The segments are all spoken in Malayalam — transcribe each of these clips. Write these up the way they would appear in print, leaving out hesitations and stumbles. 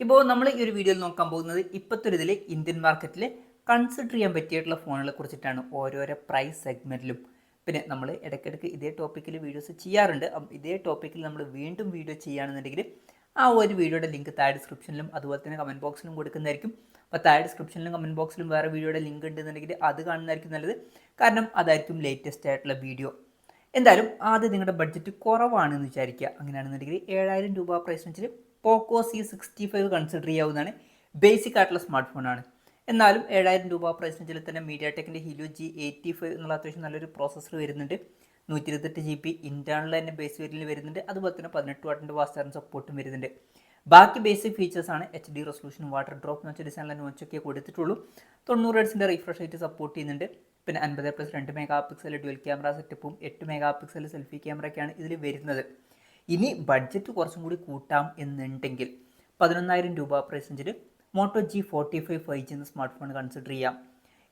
ഇപ്പോൾ നമ്മൾ ഈ ഒരു വീഡിയോയിൽ നോക്കാൻ പോകുന്നത് ഇപ്പോഴത്തെ ഇതിൽ ഇന്ത്യൻ മാർക്കറ്റിൽ കൺസിഡർ ചെയ്യാൻ പറ്റിയിട്ടുള്ള ഫോണുകളെ കുറിച്ചിട്ടാണ്. ഓരോരോ പ്രൈസ് സെഗ്മെൻറ്റിലും പിന്നെ നമ്മൾ ഇടയ്ക്കിടയ്ക്ക് ഇതേ ടോപ്പിക്കിൽ വീഡിയോസ് ചെയ്യാറുണ്ട്. ഇതേ ടോപ്പിക്കിൽ നമ്മൾ വീണ്ടും വീഡിയോ ചെയ്യുകയാണെന്നുണ്ടെങ്കിൽ ആ ഒരു വീഡിയോയുടെ ലിങ്ക് താഴെ ഡിസ്ക്രിപ്ഷനിലും അതുപോലെ തന്നെ കമൻറ്റ് ബോക്സിലും കൊടുക്കുന്നതായിരിക്കും. അപ്പോൾ താഴെ ഡിസ്ക്രിപ്ഷനിലും കമൻറ്റ് ബോക്സിലും വേറെ വീഡിയോയുടെ ലിങ്ക് ഉണ്ടെന്നുണ്ടെങ്കിൽ അത് കാണുന്നതായിരിക്കും നല്ലത്. കാരണം അതായിരിക്കും ലേറ്റസ്റ്റ് ആയിട്ടുള്ള വീഡിയോ. എന്തായാലും ആദ്യം നിങ്ങളുടെ ബഡ്ജറ്റ് കുറവാണെന്ന് വിചാരിക്കുക. അങ്ങനെയാണെന്നുണ്ടെങ്കിൽ 7000 രൂപ പ്രൈസ് റേഞ്ചിൽ പോക്കോ C65 കൺസിഡർ ചെയ്യാവുന്നതാണ്. ബേസിക് ആയിട്ടുള്ള സ്മാർട്ട് ഫോണാണ്. എന്നാലും 7000 രൂപ പ്രൈസ് റേഞ്ചിൽ തന്നെ മീഡിയാടെക്കിൻ്റെ ഹീലിയോ G85 എന്നുള്ള അത്യാവശ്യം നല്ലൊരു പ്രോസസ്സർ വരുന്നുണ്ട്. 128 GB ഇൻറ്റേർണൽ തന്നെ ബേസ് വേരിയൻറ്റിൽ വരുന്നുണ്ട്. അതുപോലെ തന്നെ 18 വാട്ടിൻ്റെ ഫാസ്റ്റ് ചാർജിങ് സപ്പോർട്ടും വരുന്നുണ്ട്. ബാക്കി ബേസിക് ഫീച്ചേഴ്സാണ് HD resolution, water drop notch ഡിസൈനിലെ നോച്ചൊക്കെ കൊടുത്തിട്ടുള്ളൂ. 90 Hz റിഫ്രഷ് റേറ്റ് സപ്പോർട്ട് ചെയ്യുന്നുണ്ട്. പിന്നെ 50+2 മെഗാ പിക്സൽ ഡ്യുവൽ ക്യാമറ സെറ്റപ്പും 8 മെഗാ പിക്സൽ സെൽഫി ക്യാമറയൊക്കെയാണ് ഇതിൽ വരുന്നത്. ഇനി ബഡ്ജറ്റ് കുറച്ചും കൂടി കൂട്ടാം എന്നുണ്ടെങ്കിൽ 11,000 രൂപ പ്രൈസ് റേഞ്ചിൽ മോട്ടോ G45 5G എന്ന സ്മാർട്ട് ഫോൺ കൺസിഡർ ചെയ്യാം.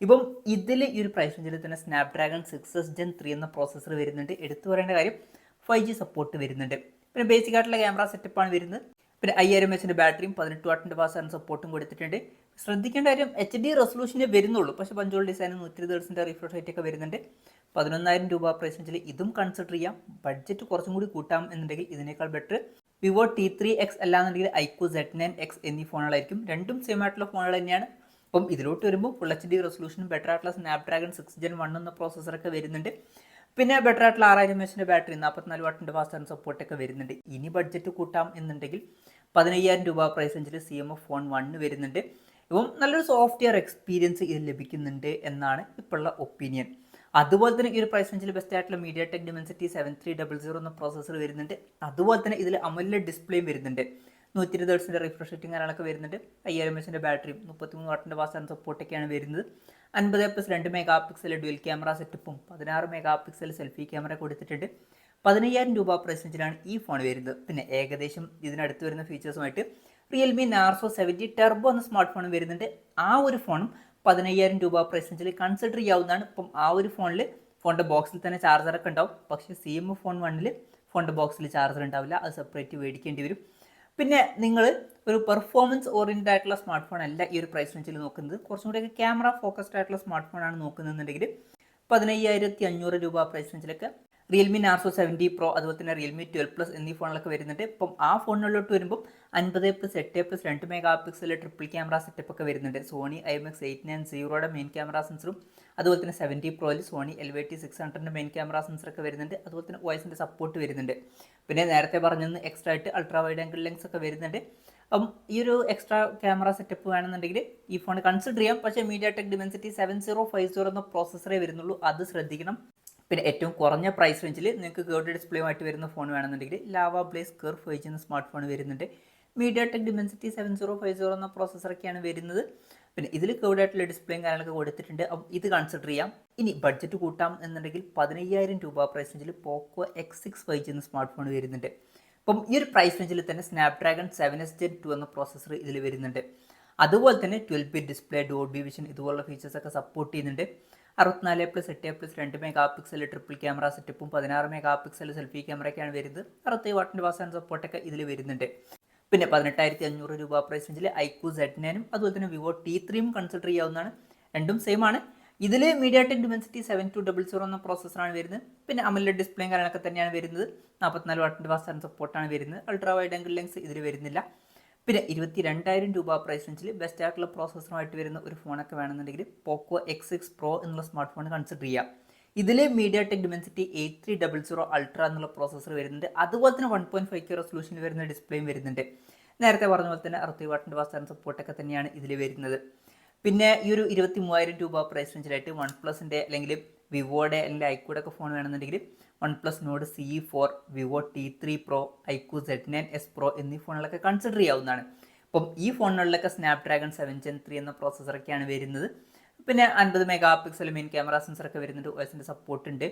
ഇപ്പം ഇതിൽ ഈ ഒരു പ്രൈസ് റേഞ്ചിൽ തന്നെ സ്നാപ്ഡ്രാഗൺ 6s Gen 3 എന്ന പ്രോസസ്സർ വരുന്നുണ്ട്. എടുത്തു പറയേണ്ട കാര്യം 5G സപ്പോർട്ട് വരുന്നുണ്ട്. പിന്നെ ബേസിക് ആയിട്ടുള്ള ക്യാമറ സെറ്റപ്പാണ് വരുന്നത്. പിന്നെ 5000 mAh ബാറ്ററിയും 18 വാട്ടിൻ്റെ ഫാസ്റ്റ് ചാർജിങ് സപ്പോർട്ടും കൊടുത്തിട്ടുണ്ട്. ശ്രദ്ധിക്കേണ്ട കാര്യം HD റെസൊല്യൂഷനെ വരുന്നുള്ളൂ, പക്ഷേ punch hole design 120 Hz refresh rate ഒക്കെ വരുന്നുണ്ട്. 11,000 രൂപ പ്രൈസ് റേഞ്ചിൽ ഇതും കൺസിഡർ ചെയ്യാം. ബഡ്ജറ്റ് കുറച്ചും കൂടി കൂട്ടാം എന്നുണ്ടെങ്കിൽ ഇതിനേക്കാൾ ബെറ്റർ വിവോ T3X അല്ലാന്നുണ്ടെങ്കിൽ ഐക്യു Z9X എന്നീ ഫോണുകളായിരിക്കും. രണ്ടും സെയിം ആയിട്ടുള്ള ഫോണുകൾ തന്നെയാണ്. അപ്പം ഇതിലോട്ട് വരുമ്പോൾ ഫുൾ HD റെസൊല്യൂഷനും ബെറ്റർ ആയിട്ടുള്ള സ്നാപ്ഡ്രാഗൺ 6 Gen 1 എന്ന പ്രോസസ്സറൊക്കെ വരുന്നുണ്ട്. പിന്നെ ബെറ്റർ ആയിട്ടുള്ള 6000 mAh ബാറ്ററി 44 വാട്ടിൻ്റെ ഫാസ്റ്റ് ചാർജിങ് സപ്പോർട്ടൊക്കെ വരുന്നുണ്ട്. ഇനി ബഡ്ജറ്റ് കൂട്ടാം എന്നുണ്ടെങ്കിൽ 15,000 രൂപ പ്രൈസ് റേഞ്ചിൽ CMF ഫോൺ 1 വരുന്നുണ്ട്. ഇപ്പം നല്ലൊരു സോഫ്റ്റ്വെയർ എക്സ്പീരിയൻസ് ഇത് ലഭിക്കുന്നുണ്ട് എന്നാണ് ഇപ്പോഴുള്ള ഒപ്പീനിയൻ. അതുപോലെ തന്നെ ഈ ഒരു പ്രൈസ് റേഞ്ചിൽ ബെസ്റ്റ് ആയിട്ടുള്ള മീഡിയാടെക് Dimensity 7300 എന്ന പ്രോസസ്സർ വരുന്നുണ്ട്. അതുപോലെ തന്നെ ഇതിൽ AMOLED ഡിസ്പ്ലേയും വരുന്നുണ്ട്. 120 Hz റിഫ്രഷ് റേറ്റിംഗ് കാര്യങ്ങളൊക്കെ വരുന്നുണ്ട്. 5000 mAh ബാറ്ററിയും 33 വാട്ടിൻ്റെ ഫാസ്റ്റ് ചാർജിങ് സപ്പോർട്ടൊക്കെയാണ് വരുന്നത്. 50+2 മെഗാ പിക്സൽ ഡ്യുവൽ ക്യാമറ സെറ്റപ്പും 16 മെഗാ പിക്സൽ സെൽഫി ക്യാമറ കൊടുത്തിട്ടുണ്ട്. 15,000 രൂപ പ്രൈസ് റേഞ്ചിലാണ് ഈ ഫോൺ വരുന്നത്. പിന്നെ ഏകദേശം ഇതിനടുത്ത് വരുന്ന ഫീച്ചേഴ്സുമായിട്ട് റിയൽമി നാർസോ 70 ടെർബോ എന്ന സ്മാർട്ട് ഫോൺ വരുന്നുണ്ട്. ആ ഒരു ഫോണും 15,000 രൂപ പ്രൈസ് റേഞ്ചിൽ കൺസിഡർ ചെയ്യാവുന്നതാണ്. ഇപ്പം ആ ഒരു ഫോണിൽ ഫോണിൻ്റെ ബോക്സിൽ തന്നെ ചാർജറൊക്കെ ഉണ്ടാവും. പക്ഷേ CMF ഫോൺ 1 ഫോണിൻ്റെ ബോക്സിൽ ചാർജർ ഉണ്ടാവില്ല, അത് സെപ്പറേറ്റ് മേടിക്കേണ്ടി വരും. പിന്നെ നിങ്ങൾ ഒരു പെർഫോമൻസ് ഓറിയൻറ്റഡ് ആയിട്ടുള്ള സ്മാർട്ട് ഫോൺ അല്ല ഈ ഒരു പ്രൈസ് റേഞ്ചിൽ നോക്കുന്നത്, കുറച്ചും കൂടിയൊക്കെ ക്യാമറ ഫോക്കസ്ഡ് ആയിട്ടുള്ള സ്മാർട്ട് ഫോണാണ് നോക്കുന്നതെന്നുണ്ടെങ്കിൽ 15,500 രൂപ പ്രൈസ് റേഞ്ചിലൊക്കെ റിയൽമി നാർസോ 70 പ്രോ അതുപോലെ തന്നെ റിയൽമി 12+ എന്നീ ഫോണുകളൊക്കെ വരുന്നുണ്ട്. ഇപ്പം ആ ഫോണിലോട്ട് വരുമ്പോൾ 50+8+2 mega pixel triple camera setup ഒക്കെ വരുന്നുണ്ട്. സോണി IMX890യുടെ മെയിൻ ക്യാമറ സെൻസറും അതുപോലെ തന്നെ 70 പ്രോയിൽ സോണി LVT600ൻ്റെ മെയിൻ ക്യാമറ സെൻസറൊക്കെ വരുന്നുണ്ട്. അതുപോലെ തന്നെ വോയിസിൻ്റെ സപ്പോർട്ട് വരുന്നുണ്ട്. പിന്നെ നേരത്തെ പറഞ്ഞെന്ന് എക്സ്ട്രാ ആയിട്ട് അൾട്രാ വൈഡ് ആംഗിൾ ലെൻസ് ഒക്കെ വരുന്നുണ്ട്. അപ്പം ഈ ഒരു എക്സ്ട്രാ ക്യാമറ സെറ്റപ്പ് വേണമെന്നുണ്ടെങ്കിൽ ഈ ഫോൺ കൺസിഡർ ചെയ്യാം. പക്ഷേ മീഡിയാടെക് Dimensity 7050 എന്ന പ്രോസസ്സറേ വരുന്നുള്ളൂ, അത് ശ്രദ്ധിക്കണം. പിന്നെ ഏറ്റവും കുറഞ്ഞ പ്രൈസ് റേഞ്ചിൽ നിങ്ങൾക്ക് കേർഡ് ഡിസ്പ്ലേയുമായിട്ട് വരുന്ന ഫോൺ വേണമെന്നുണ്ടെങ്കിൽ ലാവ ബ്ലേസ് കർവ് 5G എന്ന സ്മാർട്ട് ഫോൺ വരുന്നുണ്ട്. മീഡിയാടെക് Dimensity 7050 എന്ന പ്രോസസ്സറൊക്കെയാണ് വരുന്നത്. പിന്നെ ഇതിൽ കേർഡ് ആയിട്ടുള്ള ഡിസ്പ്ലേയും കാര്യങ്ങളൊക്കെ കൊടുത്തിട്ടുണ്ട്. അപ്പം ഇത് കൺസിഡർ ചെയ്യാം. ഇനി ബഡ്ജറ്റ് കൂട്ടാം എന്നുണ്ടെങ്കിൽ 15,000 രൂപ പ്രൈസ് റേഞ്ചിൽ പോക്കോ X6 5G എന്ന സ്മാർട്ട് ഫോൺ വരുന്നുണ്ട്. അപ്പം ഈ ഒരു പ്രൈസ് റേഞ്ചിൽ തന്നെ സ്നാപ്ഡ്രാഗൺ 7s Gen 2 എന്ന പ്രോസസ്സർ ഇതിൽ വരുന്നുണ്ട്. അതുപോലെ തന്നെ 12-bit ഡിസ്പ്ലേ, ഡോൾബി വിഷൻ ഇതുപോലുള്ള ഫീച്ചേഴ്സൊക്കെ സപ്പോർട്ട് ചെയ്യുന്നുണ്ട്. 64+8+2 മെഗാ പിക്സൽ ട്രിപ്പിൾ ക്യാമറ സെറ്റപ്പും 16 മെഗാ പിക്സൽ സെൽഫി ക്യാമറയൊക്കെയാണ് വരുന്നത്. 60 വാട്ടിൻ്റെ ഫാസ്റ്റ് ചാർജിങ് സപ്പോർട്ടൊക്കെ ഇതിൽ വരുന്നുണ്ട്. പിന്നെ 18,500 രൂപ പ്രൈസ് റേഞ്ചിൽ ഐക്യു Z9 അതുപോലെ തന്നെ വിവോ T3 കൺസിഡർ ചെയ്യാവുന്നതാണ്. രണ്ടും സെയിം ആണ്. ഇതിൽ മീഡിയാടെക് Dimensity 7200 എന്ന പ്രോസസ്സറാണ് വരുന്നത്. പിന്നെ AMOLED ഡിസ്പ്ലേയും കാര്യങ്ങളൊക്കെ തന്നെയാണ് വരുന്നത്. 44 വാട്ടിൻ്റെ ഫാസ്റ്റ് ചാർജിങ് സപ്പോർട്ടാണ് വരുന്നത്. അൾട്രാ വൈഡ് ആംഗിൾ ലെൻസ് ഇതിൽ വരുന്നില്ല. പിന്നെ 22,000 രൂപ പ്രൈസ് റേഞ്ചിൽ ബെസ്റ്റ് ആയിട്ടുള്ള പ്രോസസ്സറുമായിട്ട് വരുന്ന ഒരു ഫോണൊക്കെ വേണമെന്നുണ്ടെങ്കിൽ പോക്കോ X6 Pro എന്നുള്ള സ്മാർട്ട് ഫോൺ കൺസിഡർ ചെയ്യാം. ഇതിൽ മീഡിയാടെക് Dimensity 8300 അൾട്ര എന്നുള്ള പ്രോസസ്സർ വരുന്നുണ്ട്. അതുപോലെ തന്നെ 1.5K റെസൊല്യൂഷനിൽ വരുന്ന ഡിസ്പ്ലേയും വരുന്നുണ്ട്. നേരത്തെ പറഞ്ഞ പോലെ തന്നെ 60 വാട്ടിൻ്റെ ഫാസ്റ്റ് ചാർജിങ് സപ്പോർട്ടൊക്കെ തന്നെയാണ് ഇതിൽ വരുന്നത്. പിന്നെ ഈ ഒരു 23,000 രൂപ പ്രൈസ് റേഞ്ചിലായിട്ട് വൺപ്ലസിൻ്റെ അല്ലെങ്കിൽ വിവോയുടെ അല്ലെങ്കിൽ ഐക്യൂടെ ഒക്കെ ഫോൺ വേണമെന്നുണ്ടെങ്കിൽ OnePlus Nord CE4, Vivo T3 Pro, iQOO Z9S Pro എന്നീ ഫോണുകളൊക്കെ കൺസിഡർ ചെയ്യാവുന്നതാണ്. അപ്പം ഈ ഫോണുകളിലൊക്കെ സ്നാപ്ഡ്രാഗൺ 7 Gen 3 എന്ന പ്രോസസ്സറൊക്കെയാണ് വരുന്നത്. പിന്നെ 50 മെഗാ പിക്സൽ മെയിൻ ക്യാമറ സെൻസറൊക്കെ വരുന്നുണ്ട്. OSൻ്റെ സപ്പോർട്ട് ഉണ്ട്.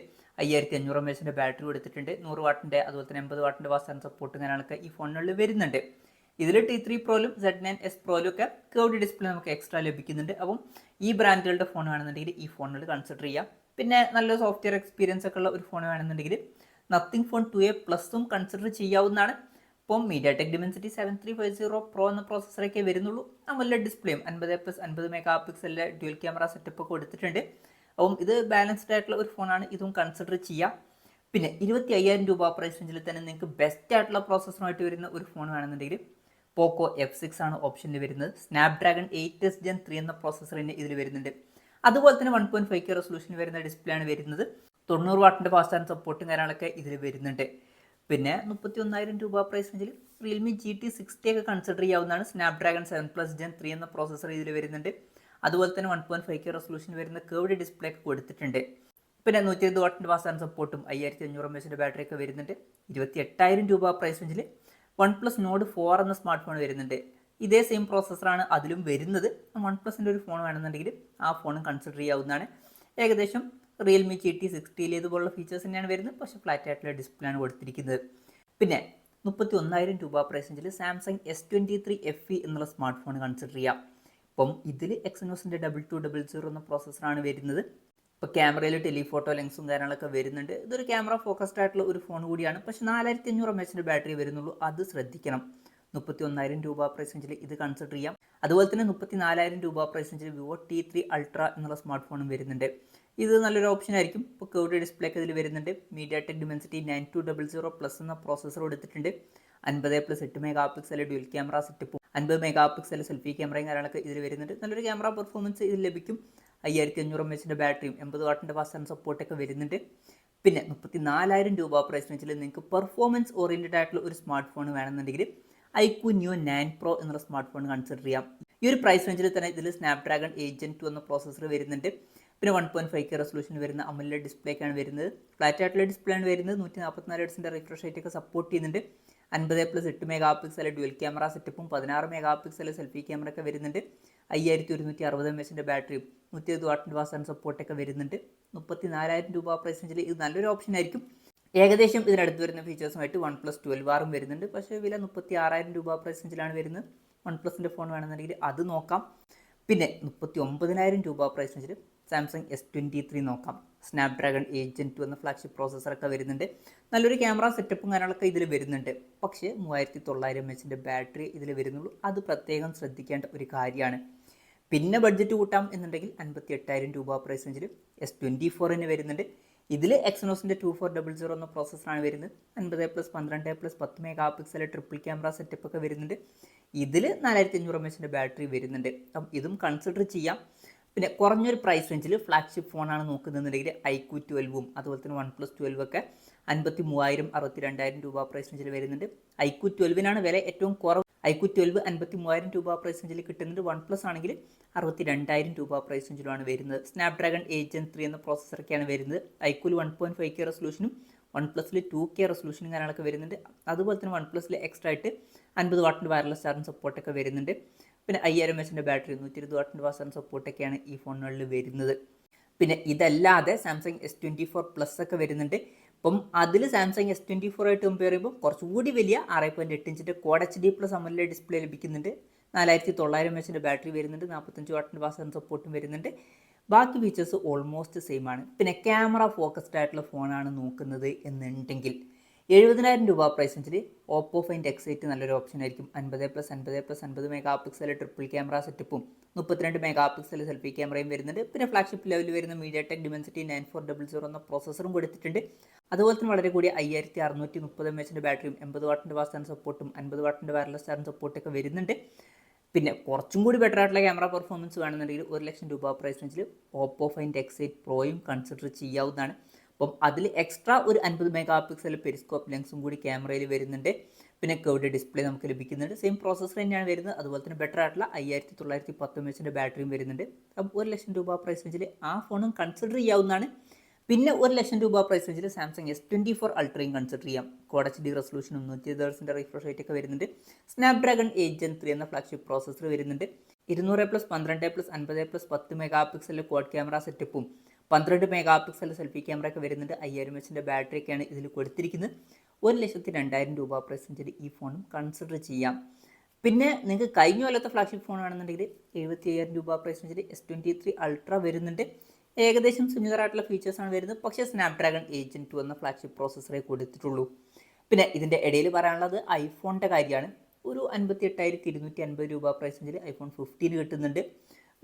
5500 mAh ബാറ്ററി കൊടുത്തിട്ടുണ്ട്. 100 വാട്ടിൻ്റെ അതുപോലെ തന്നെ 80 വാട്ടിൻ്റെ ഫാസ്റ്റ് ചാർജിങ് സപ്പോർട്ടും കാര്യങ്ങളൊക്കെ ഈ ഫോണുകളിൽ വരുന്നുണ്ട്. ഇതിൽ T3 പ്രോയിലും Z9S പ്രോയിലും ഒക്കെ കേർഡ് ഡിസ്പ്ലേ നമുക്ക് എക്സ്ട്രാ ലഭിക്കുന്നുണ്ട്. അപ്പം ഈ ബ്രാൻഡുകളുടെ ഫോൺ വേണമെന്നുണ്ടെങ്കിൽ ഈ ഫോണുകൾ കൺസിഡർ ചെയ്യാം. പിന്നെ നല്ല സോഫ്റ്റ്വെയർ എക്സ്പീരിയൻസ് ഒക്കെ ഉള്ള ഒരു ഫോൺ വേണമെന്നുണ്ടെങ്കിൽ നത്തിങ് ഫോൺ 2A പ്ലസും കൺസിഡർ ചെയ്യാവുന്നതാണ്. ഇപ്പം മീഡിയാടെക് ഡിമെൻസിറ്റി 7350 പ്രോ എന്ന പ്രോസസ്സറൊക്കെ വരുന്നുള്ളൂ. AMOLED ഡിസ്പ്ലേയും 50+50 മെഗാ പിക്സലിലെ ഡ്യുവൽ ക്യാമറ സെറ്റപ്പ് ഒക്കെ കൊടുത്തിട്ടുണ്ട്. അപ്പം ഇത് ബാലൻസ്ഡ് ആയിട്ടുള്ള ഒരു ഫോണാണ്, ഇതും കൺസിഡർ ചെയ്യാം. പിന്നെ 25,000 രൂപ പ്രൈസ് റേഞ്ചിൽ തന്നെ നിങ്ങൾക്ക് ബെസ്റ്റ് ആയിട്ടുള്ള പ്രോസസ്സറുമായിട്ട് വരുന്ന ഒരു ഫോൺ വേണമെന്നുണ്ടെങ്കിൽ പോക്കോ F6 ആണ് ഓപ്ഷനിൽ വരുന്നത്. സ്നാപ്ഡ്രാഗൺ 8s Gen 3 എന്ന പ്രോസസ്സർ തന്നെ ഇതിൽ വരുന്നുണ്ട്. അതുപോലെ തന്നെ 1.5K റെസൊല്യൂഷൻ വരുന്ന ഡിസ്പ്ലേ ആണ് വരുന്നത്. 90 വാട്ടിൻ്റെ ഫാസ്റ്റ് ചാർജ് സപ്പോർട്ടും കാര്യങ്ങളൊക്കെ ഇതിൽ വരുന്നുണ്ട്. പിന്നെ 31,000 രൂപ പ്രൈസ് റേഞ്ചിൽ റിയൽമി GT60 ഒക്കെ കൺസിഡർ ചെയ്യാവുന്നതാണ്. സ്നാപ്ഡ്രാഗൺ 7+ Gen 3 എന്ന പ്രോസസ്സർ ഇതിൽ വരുന്നുണ്ട്. അതുപോലെ തന്നെ 1.5K റെസൊല്യൂഷൻ വരുന്ന കേർവ്ഡ് ഡിസ്പ്ലേ ഒക്കെ കൊടുത്തിട്ടുണ്ട്. പിന്നെ 120 വാട്ടിൻ്റെ ഫാസ്റ്റ് ചാർജ് സപ്പോർട്ടും 5500 mAh ബാറ്ററി ഒക്കെ വരുന്നുണ്ട്. 28,000 രൂപ പ്രൈസ് റേഞ്ചിൽ OnePlus Nord 4 എന്ന സ്മാർട്ട് ഫോൺ വരുന്നുണ്ട്. ഇതേ സെയിം പ്രോസസ്സറാണ് അതിലും വരുന്നത്. OnePlusൻ്റെ ഒരു ഫോൺ വേണമെന്നുണ്ടെങ്കിൽ ആ ഫോണും കൺസിഡർ ചെയ്യാവുന്നതാണ്. ഏകദേശം റിയൽമി GT60 ഇതുപോലുള്ള ഫീച്ചേഴ്സ് തന്നെയാണ് വരുന്നത്, പക്ഷേ ഫ്ലാറ്റ് ആയിട്ടുള്ള ഡിസ്പ്ലേ ആണ് കൊടുത്തിരിക്കുന്നത്. പിന്നെ 31,000 രൂപ പ്രൈസ് റേഞ്ചിൽ സാംസങ് S23 FE എന്നുള്ള സ്മാർട്ട് ഫോൺ കൺസിഡർ ചെയ്യാം. ഇപ്പം ഇതിൽ എക്സിനോസിൻ്റെ 2200 എന്ന പ്രോസസ്സറാണ് വരുന്നത്. ഇപ്പോൾ ക്യാമറയിൽ ടെലിഫോട്ടോ ലെൻസും കാര്യങ്ങളൊക്കെ വരുന്നുണ്ട്. ഇതൊരു ക്യാമറ ഫോക്കസ്ഡ് ആയിട്ടുള്ള ഒരു ഫോൺ കൂടിയാണ്, പക്ഷേ 4500 mAh ബാറ്ററി വരുന്നുള്ളൂ, അത് ശ്രദ്ധിക്കണം. 31,000 രൂപ പ്രൈസ് റേഞ്ചിൽ ഇത് കൺസിഡർ ചെയ്യാം. അതുപോലെ തന്നെ 34,000 രൂപ പ്രൈസ് റേഞ്ചിൽ Vivo T3 Ultra എന്നുള്ള സ്മാർട്ട് ഫോണും വരുന്നുണ്ട്. ഇത് നല്ലൊരു ഓപ്ഷൻ ആയിരിക്കും. ഇപ്പോൾ കേർവ്ഡ് ഡിസ്പ്ലേ ഒക്കെ ഇതിൽ വരുന്നുണ്ട്. മീഡിയാടെക് ഡിമെൻസിറ്റി 9200+ എന്ന പ്രോസസ്സർ കൊടുത്തിട്ടുണ്ട്. 50+8 മെഗാ പിക്സൽ ഡ്യുവൽ ക്യാമറ സെറ്റപ്പും 50 മെഗാ പിക്സൽ സെൽഫി ക്യാമറയും കാര്യങ്ങളൊക്കെ ഇതിൽ വരുന്നുണ്ട്. നല്ലൊരു ക്യാമറ പെർഫോമൻസ് ഇതിൽ ലഭിക്കും. 5500 mAh ബാറ്ററിയും 80 വാട്ടിൻ്റെ ഫാസ്റ്റ് ചാർജ് സപ്പോർട്ടൊക്കെ വരുന്നുണ്ട്. പിന്നെ 34,000 രൂപ പ്രൈസ് റേഞ്ചിൽ നിങ്ങൾക്ക് പെർഫോമൻസ് ഓറിയൻറ്റഡ് ആയിട്ടുള്ള ഒരു സ്മാർട്ട് ഫോൺ വേണമെന്നുണ്ടെങ്കിൽ iQOO Neo 9 Pro എന്നുള്ള സ്മാർട്ട് ഫോൺ കൺസിഡർ ചെയ്യാം. ഈ ഒരു പ്രൈസ് റേഞ്ചിൽ തന്നെ ഇതിൽ സ്നാപ്ഡ്രാഗൺ 8 Gen 2 എന്ന പ്രോസസ്സർ വരുന്നുണ്ട്. പിന്നെ 1.5K റെസൊല്യൂഷൻ വരുന്ന AMOLED ഡിസ്പ്ലേക്കാണ് വരുന്നത്. ഫ്ലാറ്റ് ആയിട്ടുള്ള ഡിസ്പ്ലേ ആണ് വരുന്നത്. 144 Hz റിഫ്രഷ് റേറ്റ് ഒക്കെ സപ്പോർട്ട് ചെയ്യുന്നുണ്ട്. 50+8 മെഗാ പിക്സൽ ഡ്യുവൽ ക്യാമറ സെറ്റപ്പും 16 മെഗാ പിക്സൽ സെൽഫി ക്യാമറ ഒക്കെ വരുന്നുണ്ട്. 5160 mAh ബാറ്ററിയും 120 വാട്ടിൻ്റെ ഫാസ്റ്റ് ചാർജ് സപ്പോർട്ടൊക്കെ വരുന്നുണ്ട്. 34,000 രൂപ പ്രൈസ് റേഞ്ചിൽ ഇത് നല്ലൊരു ഓപ്ഷൻ ആയിരിക്കും. ഏകദേശം ഇതിനടുത്ത് വരുന്ന ഫീച്ചേഴ്സുമായിട്ട് OnePlus 12R വരുന്നുണ്ട്, പക്ഷേ വില 36,000 രൂപ പ്രൈസ് റേഞ്ചിലാണ് വരുന്നത്. OnePlusൻ്റെ ഫോൺ വേണമെന്നുണ്ടെങ്കിൽ അത് നോക്കാം. പിന്നെ 39,000 രൂപ പ്രൈസ് റേഞ്ചിൽ സാംസങ് S23 നോക്കാം. സ്നാപ്ഡ്രാഗൺ 8 Gen 2 എന്ന ഫ്ലാഗ്ഷിപ്പ് പ്രോസസ്സറൊക്കെ വരുന്നുണ്ട്. നല്ലൊരു ക്യാമറ സെറ്റപ്പും കാര്യങ്ങളൊക്കെ ഇതിൽ വരുന്നുണ്ട്. പക്ഷേ 3900 mAh ബാറ്ററി ഇതിൽ വരുന്നുള്ളൂ, അത് പ്രത്യേകം ശ്രദ്ധിക്കേണ്ട ഒരു കാര്യമാണ്. പിന്നെ ബഡ്ജറ്റ് കൂട്ടാം എന്നുണ്ടെങ്കിൽ 58,000 രൂപ പ്രൈസ് റേഞ്ചിൽ S24 വരുന്നുണ്ട്. ഇതിൽ എക്സിനോസിൻ്റെ 2400 എന്ന പ്രോസസ്സറാണ് വരുന്നത്. 50+12+10 mega pixel triple camera setup ഒക്കെ വരുന്നുണ്ട്. ഇതിൽ 4500 mAh ബാറ്ററി വരുന്നുണ്ട്. അപ്പം ഇതും കൺസിഡർ ചെയ്യാം. പിന്നെ കുറഞ്ഞൊരു പ്രൈസ് റേഞ്ചിൽ ഫ്ലാഗ്ഷിപ്പ് ഫോണാണ് നോക്കുന്നതെന്നുണ്ടെങ്കിൽ iQOO 12ഉം അതുപോലെ തന്നെ OnePlus 12 ഒക്കെ 53,000 62,000 രൂപ പ്രൈസ് റേഞ്ചിൽ വരുന്നുണ്ട്. iQOO 12നാണ് വില ഏറ്റവും കുറവ്. iQOO 12 53,000 രൂപ പ്രൈസ് റേഞ്ചിൽ കിട്ടുന്നുണ്ട്. OnePlus ആണെങ്കിൽ 62,000 രൂപ പ്രൈസ് റേഞ്ചിലാണ് വരുന്നത്. സ്നാപ്ഡ്രാഗൺ 8 Gen 3 എന്ന പ്രോസസ്സറൊക്കെയാണ് വരുന്നത്. iQOO 1.5K റെസൊല്യൂഷനും OnePlusൽ 2K റെസൊല്യൂഷനും കാര്യങ്ങളൊക്കെ വരുന്നുണ്ട്. അതുപോലെ തന്നെ OnePlusൽ എക്സ്ട്രാ ആയിട്ട് 50 വാട്ടിൻ്റെ വയർലെസ് ചാർജിങ് സപ്പോർട്ടൊക്കെ വരുന്നുണ്ട്. പിന്നെ 5000 mAh ബാറ്ററി 120 വാട്ടിൻ്റെ ഫാസ്റ്റ് ചാർജിങ് സപ്പോർട്ടൊക്കെയാണ് ഈ ഫോണുകളിൽ വരുന്നത്. പിന്നെ ഇതല്ലാതെ സാംസങ് S24 Plus ഒക്കെ വരുന്നുണ്ട്. അപ്പം അതിൽ സാംസങ് S24 ആയിട്ട് കമ്പയർ ചെയ്യുമ്പോൾ കുറച്ചുകൂടി വലിയ 6.8 ഇഞ്ചിൻ്റെ Quad HD+ AMOLED ഡിസ്പ്ലേ ലഭിക്കുന്നുണ്ട്. 4900 mAh ബാറ്ററി വരുന്നുണ്ട്. 45 വാട്ടിൻ്റെ ഫാസ്റ്റ് ചാർജിങ് സപ്പോർട്ടും വരുന്നുണ്ട്. ബാക്കി ഫീച്ചേഴ്സ് ഓൾമോസ്റ്റ് സെയിം ആണ്. പിന്നെ ക്യാമറ ഫോക്കസ്ഡ് ആയിട്ടുള്ള ഫോണാണ് നോക്കുന്നത് എന്നുണ്ടെങ്കിൽ 70,000 രൂപ പ്രൈസ് റേഞ്ചിൽ ഓപ്പോ ഫൈൻഡ് X8 നല്ലൊരു ഓപ്ഷൻ ആയിരിക്കും. 50+50+50 മെഗാ പിക്സൽ ട്രിപ്പിൾ ക്യാമറ സെറ്റപ്പും 32 മെഗാ പിക്സൽ സെൽഫി ക്യാമറയും വരുന്നുണ്ട്. പിന്നെ ഫ്ലാഗ്ഷിപ്പ് ലെവലിൽ വരുന്ന മീഡിയാടെക് ഡിമെൻസിറ്റി 9400 എന്ന പ്രോസസ്സറും കൊടുത്തിട്ടുണ്ട്. അതുപോലെ തന്നെ വളരെ കൂടിയ 5630 mAh ബാറ്ററിയും 80 വാട്ടിൻ്റെ ഫാസ്റ്റ് ചാർജ് സപ്പോർട്ടും 50 വാട്ടിൻ്റെ വയർലെസ് ചാർജ് സപ്പോർട്ടൊക്കെ വരുന്നുണ്ട്. പിന്നെ കുറച്ചും കൂടി ബെറ്റർ ആയിട്ടുള്ള ക്യാമറ പെർഫോമൻസ് വേണമെന്നുണ്ടെങ്കിൽ 1,00,000 രൂപ പ്രൈസ് റേഞ്ചിൽ ഓപ്പോ ഫൈൻഡ് X8 പ്രോയും കൺസിഡർ ചെയ്യാവുന്നതാണ്. അപ്പം അതിൽ എക്സ്ട്രാ ഒരു 50 മെഗാ പിക്സൽ പെരിസ്കോപ്പ് ലെൻസും കൂടി ക്യാമറയിൽ വരുന്നുണ്ട്. പിന്നെ കേർവ്ഡ് ഡിസ്പ്ലേ നമുക്ക് ലഭിക്കുന്നുണ്ട്. സെയിം പ്രോസസ്സർ തന്നെയാണ് വരുന്നത്. അതുപോലെ തന്നെ ബെറ്റർ ആയിട്ടുള്ള 5910 mAh ബാറ്ററിയും വരുന്നുണ്ട്. അപ്പം 1,00,000 രൂപ പ്രൈസ് റേഞ്ചിൽ ആ ഫോണും കൺസിഡർ ചെയ്യാവുന്നതാണ്. പിന്നെ 1,00,000 രൂപ പ്രൈസ് റേഞ്ചിൽ സാംസങ് S24 Ultrയും കൺസിഡർ ചെയ്യാം. Quad HD റെസൊല്യൂഷനും 120 Hz refresh rate ഒക്കെ വരുന്നുണ്ട്. സ്നാപ്ഡ്രാഗൺ 8 Gen 3 എന്ന ഫ്ലാഗ്ഷിപ്പ് പ്രോസസ്സർ വരുന്നുണ്ട്. 200+12+50+10 മെഗാ പിക്സൽ ക്വാഡ് ക്യാമറ സെറ്റപ്പും 12 മെഗാ പിക്സൽ സെൽഫി ക്യാമറ ഒക്കെ വരുന്നുണ്ട്. 5000 mAh ബാറ്ററി ഒക്കെയാണ് ഇതിൽ കൊടുത്തിരിക്കുന്നത്. 1,02,000 രൂപ പ്രൈസ് റേഞ്ചിൽ ഈ ഫോണും കൺസിഡർ ചെയ്യാം. പിന്നെ നിങ്ങൾക്ക് കഴിഞ്ഞ കൊല്ലത്തെ ഫ്ലാഗ്ഷിപ്പ് ഫോൺ ആണെന്നുണ്ടെങ്കിൽ 75,000 രൂപ പ്രൈസ് റേഞ്ചിൽ S23 Ultra വരുന്നുണ്ട്. ഏകദേശം സിമിലർ ആയിട്ടുള്ള ഫീച്ചേഴ്സാണ് വരുന്നത്. പക്ഷേ സ്നാപ്ഡ്രാഗൺ 8 Gen 2 എന്ന ഫ്ലാഗ്ഷിപ്പ് പ്രോസസ്സറേ കൊടുത്തിട്ടുള്ളൂ. പിന്നെ ഇതിൻ്റെ ഇടയിൽ പറയാനുള്ളത് ഐഫോണിൻ്റെ കാര്യമാണ്. ഒരു 58,250 രൂപ പ്രൈസ് റേഞ്ചിൽ ഐഫോൺ 15 കിട്ടുന്നുണ്ട്.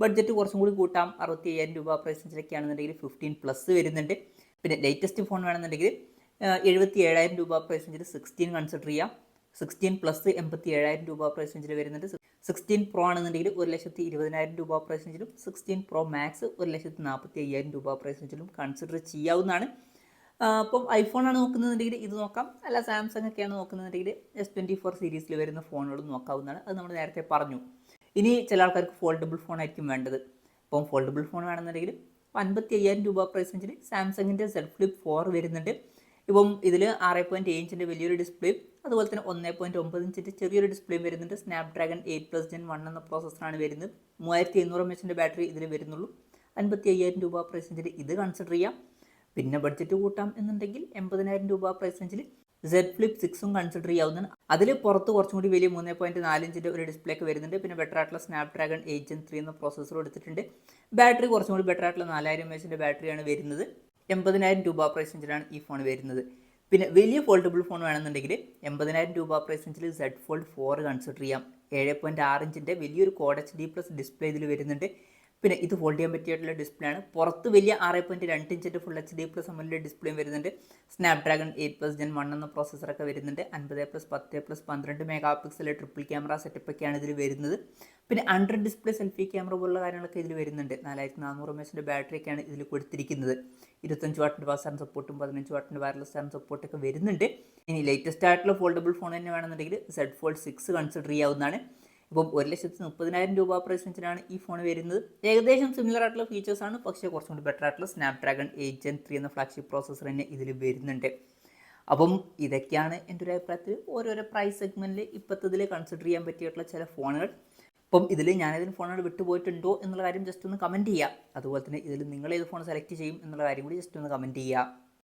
ബഡ്ജറ്റ് കുറച്ചും കൂടി കൂട്ടാം, 65,000 രൂപ പ്രൈസ് റേഞ്ചിലൊക്കെ ആണെന്നുണ്ടെങ്കിൽ 15+ വരുന്നുണ്ട്. പിന്നെ ലേറ്റസ്റ്റ് ഫോൺ വേണമെന്നുണ്ടെങ്കിൽ 77,000 രൂപ പ്രൈസ് റേഞ്ചിൽ 16 കൺസിഡർ ചെയ്യാം. 16+ 87,000 രൂപ പ്രൈസ് റേഞ്ചിൽ വരുന്നുണ്ട്. 16 പ്രോ ആണെന്നുണ്ടെങ്കിൽ 1,20,000 രൂപ പ്രൈസ് റേഞ്ചിലും 16 പ്രോ മാക്സ് 1,45,000 രൂപ പ്രൈസ് റേഞ്ചിലും കൺസിഡർ ചെയ്യാവുന്നതാണ്. അപ്പം ഐഫോൺ ആണ് നോക്കുന്നതെങ്കിൽ ഇത് നോക്കാം, അല്ല സാംസങ് ഒക്കെയാണ് നോക്കുന്നതെങ്കിൽ S24 സീരീസിൽ വരുന്ന ഫോണുകളും നോക്കാവുന്നതാണ്. അത് നമ്മൾ നേരത്തെ പറഞ്ഞു. ഇനി ചില ആൾക്കാർക്ക് ഫോൾഡബിൾ ഫോൺ ആയിരിക്കും വേണ്ടത്. അപ്പം ഫോൾഡബിൾ ഫോൺ വേണമെന്നുണ്ടെങ്കിൽ 55,000 രൂപ പ്രൈസ് റേഞ്ചിൽ സാംസങ്ങിൻ്റെ Z Flip 4 വരുന്നുണ്ട്. ഇപ്പം ഇതിൽ 6.7 ഇഞ്ചിൻ്റെ വലിയൊരു ഡിസ്പ്ലേയും അതുപോലെ തന്നെ 1.9 ഇഞ്ചിൻ്റെ ചെറിയൊരു ഡിസ്പ്ലേയും വരുന്നുണ്ട്. സ്നാപ്ഡ്രാഗൺ 8+ Gen 1 എന്ന പ്രോസസ്സറാണ് വരുന്നത്. 3700 mAh ബാറ്ററി ഇതിൽ വരുന്നുള്ളൂ. 55,000 രൂപ പ്രൈസ് റേഞ്ചിൽ ഇത് കൺസിഡർ ചെയ്യാം. പിന്നെ ബഡ്ജറ്റ് കൂട്ടാം എന്നുണ്ടെങ്കിൽ 80,000 രൂപ പ്രൈസ് റേഞ്ചിൽ Z Flip 6ഉം കൺസിഡർ ചെയ്യാവുന്നതാണ്. അതിൽ പുറത്ത് കുറച്ചും കൂടി വലിയ 3.4 ഇഞ്ചിൻ്റെ ഒരു ഡിസ്പ്ലേ ഒക്കെ വരുന്നുണ്ട്. പിന്നെ ബെറ്റർ ആയിട്ടുള്ള സ്നാപ്ഡ്രാഗൺ 8 Gen 3 എന്ന പ്രോസസ്സർ എടുത്തിട്ടുണ്ട്. ബാറ്ററി കുറച്ചും കൂടി ബെറ്റർ ആയിട്ടുള്ള 4000 mAh ബാറ്ററിയാണ് വരുന്നത്. 80,000 രൂപ പ്രൈസ് റേഞ്ചിലാണ് ഈ ഫോൺ വരുന്നത്. പിന്നെ വലിയ ഫോൾഡബിൾ ഫോൺ വേണമെന്നുണ്ടെങ്കിൽ 80,000 രൂപ പ്രൈസ് റേഞ്ചിൽ Z Fold 4 കൺസിഡർ ചെയ്യാം. 7.6 ഇഞ്ചിൻ്റെ വലിയൊരു Quad HD+ ഡിസ്പ്ലേ ഇതിൽ വരുന്നുണ്ട്. പിന്നെ ഇത് ഫോൾഡ് ചെയ്യാൻ പറ്റിയിട്ടുള്ള ഡിസ്പ്ലേ ആണ്. പുറത്ത് വലിയ 6.2 ഇഞ്ചിൻ്റെ ഫുൾ HD+ AMOLED ഡിസ്പ്ലേയും വരുന്നുണ്ട്. സ്നാപ്ഡ്രാഗൺ 8+ Gen 1 എന്ന പ്രോസസ്സറൊക്കെ വരുന്നുണ്ട്. 50+10+ 12 mega pixel triple camera setup ഒക്കെയാണ് ഇതിൽ വരുന്നത്. പിന്നെ അണ്ടർ ഡിസ്പ്ലേ സെൽഫി ക്യാമറ പോലുള്ള കാര്യങ്ങളൊക്കെ ഇതിൽ വരുന്നുണ്ട്. 4400 mAh ബാറ്ററി ഒക്കെയാണ് ഇതിൽ കൊടുത്തിരിക്കുന്നത്. 25 വാട്ടിൻ്റെ ഫാസ്റ്റ് ചാർജ് സപ്പോർട്ടും 15 വാട്ടിൻ്റെ വയർലെസ് ചാർജ് സപ്പോർട്ടൊക്കെ വരുന്നുണ്ട്. ഇനി ലേറ്റസ്റ്റ് ആയിട്ടുള്ള ഫോൾഡബിൾ ഫോൺ തന്നെ വേണമെന്നുണ്ടെങ്കിൽ Z Fold 6 കൺസിഡർ ചെയ്യാവുന്നതാണ്. ഇപ്പം 1,30,000 രൂപ പ്രൈസ് റേഞ്ചിലാണ് ഈ ഫോൺ വരുന്നത്. ഏകദേശം സിമിലർ ആയിട്ടുള്ള ഫീച്ചേഴ്സാണ്, പക്ഷേ കുറച്ചും കൂടി ബെറ്റർ ആയിട്ടുള്ള സ്നാപ്ഡ്രാഗൺ 8 Gen 3 എന്ന ഫ്ലാഗ്ഷിപ്പ് പ്രോസസ്സർ തന്നെ ഇതിൽ വരുന്നുണ്ട്. അപ്പം ഇതൊക്കെയാണ് എൻ്റെ ഒരു അഭിപ്രായത്തിൽ ഓരോരോ പ്രൈസ് സെഗ്മെൻറ്റിൽ ഇപ്പോഴത്തതിൽ കൺസിഡർ ചെയ്യാൻ പറ്റിയിട്ടുള്ള ചില ഫോണുകൾ. അപ്പം ഇതിൽ ഞാനേതെങ്കിലും ഫോണുകൾ വിട്ടുപോയിട്ടുണ്ടോ എന്നുള്ള കാര്യം ജസ്റ്റ് ഒന്ന് കമൻറ്റ് ചെയ്യുക. അതുപോലെ തന്നെ ഇതിൽ നിങ്ങൾ ഏത് ഫോൺ സെലക്ട് ചെയ്യും എന്നുള്ള കാര്യം കൂടി ജസ്റ്റ് ഒന്ന് കമൻറ്റ് ചെയ്യുക.